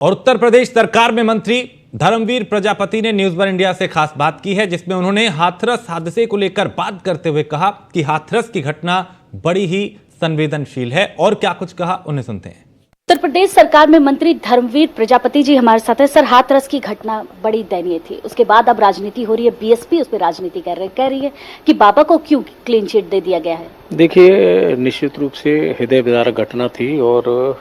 और उत्तर प्रदेश सरकार में मंत्री धर्मवीर प्रजापति ने न्यूज वन इंडिया से खास बात की है, जिसमें उन्होंने हाथरस हादसे को लेकर बात करते हुए कहा कि हाथरस की घटना बड़ी ही संवेदनशील है। और क्या कुछ कहा, उन्हें सुनते हैं। उत्तर प्रदेश सरकार में मंत्री धर्मवीर प्रजापति जी हमारे साथ है। सर, हाथरस की घटना बड़ी दयनीय थी, उसके बाद अब राजनीति हो रही है, बीएसपी उस पर राजनीति कह रही है कि बाबा को क्यों क्लीन चिट दे दिया गया है। देखिए, निश्चित रूप से हृदय विदारक घटना थी और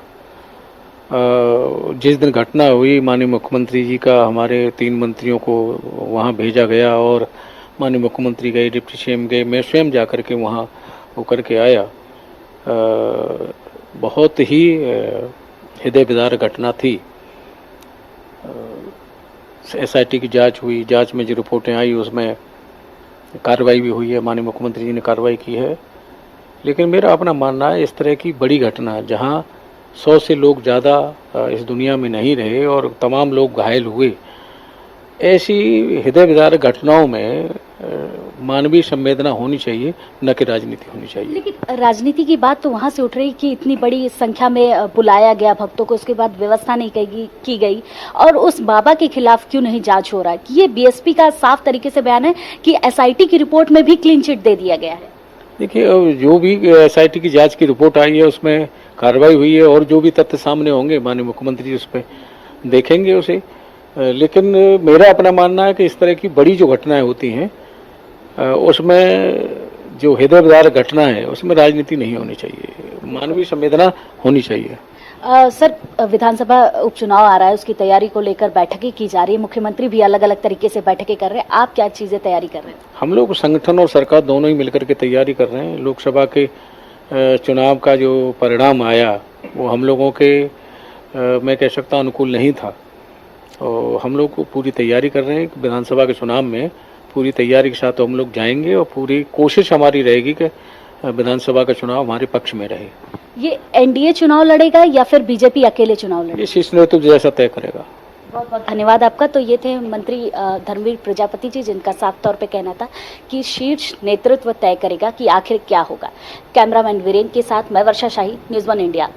जिस दिन घटना हुई माननीय मुख्यमंत्री जी का हमारे 3 मंत्रियों को वहां भेजा गया और माननीय मुख्यमंत्री गए, डिप्टी सीएम गए, मैं स्वयं जा कर के वहाँ होकर के आया। बहुत ही हृदय विदारक घटना थी। एसआईटी की जांच हुई, जांच में जो रिपोर्टें आई उसमें कार्रवाई भी हुई है, माननीय मुख्यमंत्री जी ने कार्रवाई की है। लेकिन मेरा अपना मानना है, इस तरह की बड़ी घटना जहां 100 से लोग ज़्यादा इस दुनिया में नहीं रहे और तमाम लोग घायल हुए, ऐसी हृदय विदारक घटनाओं में मानवीय संवेदना होनी चाहिए, न कि राजनीति होनी चाहिए। लेकिन राजनीति की बात तो वहां से उठ रही कि इतनी बड़ी संख्या में बुलाया गया भक्तों को, उसके बाद व्यवस्था नहीं की गई और उस बाबा के खिलाफ क्यों नहीं जांच हो रहा है। ये बीएसपी का साफ तरीके से बयान है कि एसआईटी की रिपोर्ट में भी क्लीन चिट दे दिया गया है। देखिए, जो भी एसआईटी की जांच की रिपोर्ट आई है उसमें कार्रवाई हुई है और जो भी तथ्य सामने होंगे माननीय मुख्यमंत्री उस पर देखेंगे उसे। लेकिन मेरा अपना मानना है कि इस तरह की बड़ी जो घटनाएं होती हैं उसमें जो हृदय विदारक घटना है उसमें राजनीति नहीं होनी चाहिए, मानवीय संवेदना होनी चाहिए। सर, विधानसभा उपचुनाव आ रहा है, उसकी तैयारी को लेकर बैठकें की जा रही है, मुख्यमंत्री भी अलग अलग तरीके से बैठकें कर रहे हैं, आप क्या चीजें तैयारी कर रहे हैं? हम लोग संगठन और सरकार दोनों ही मिलकर के तैयारी कर रहे हैं। लोकसभा के चुनाव का जो परिणाम आया वो हम लोगों के मैं कह सकता हूँ अनुकूल नहीं था और हम लोग पूरी तैयारी कर रहे हैं। विधानसभा के चुनाव में पूरी तैयारी के साथ हम लोग जाएंगे और पूरी कोशिश हमारी रहेगी कि विधानसभा का चुनाव हमारे पक्ष में रहे। ये एनडीए चुनाव लड़ेगा या फिर बीजेपी अकेले चुनाव लड़ेगा? ये शीर्ष नेतृत्व जैसा तय करेगा। बहुत बहुत धन्यवाद आपका। तो ये थे मंत्री धर्मवीर प्रजापति जी, जिनका साफ तौर पे कहना था कि शीर्ष नेतृत्व तय करेगा कि आखिर क्या होगा। कैमरामैन वीरेंद्र के साथ मैं वर्षा शाही, न्यूज़ वन इंडिया।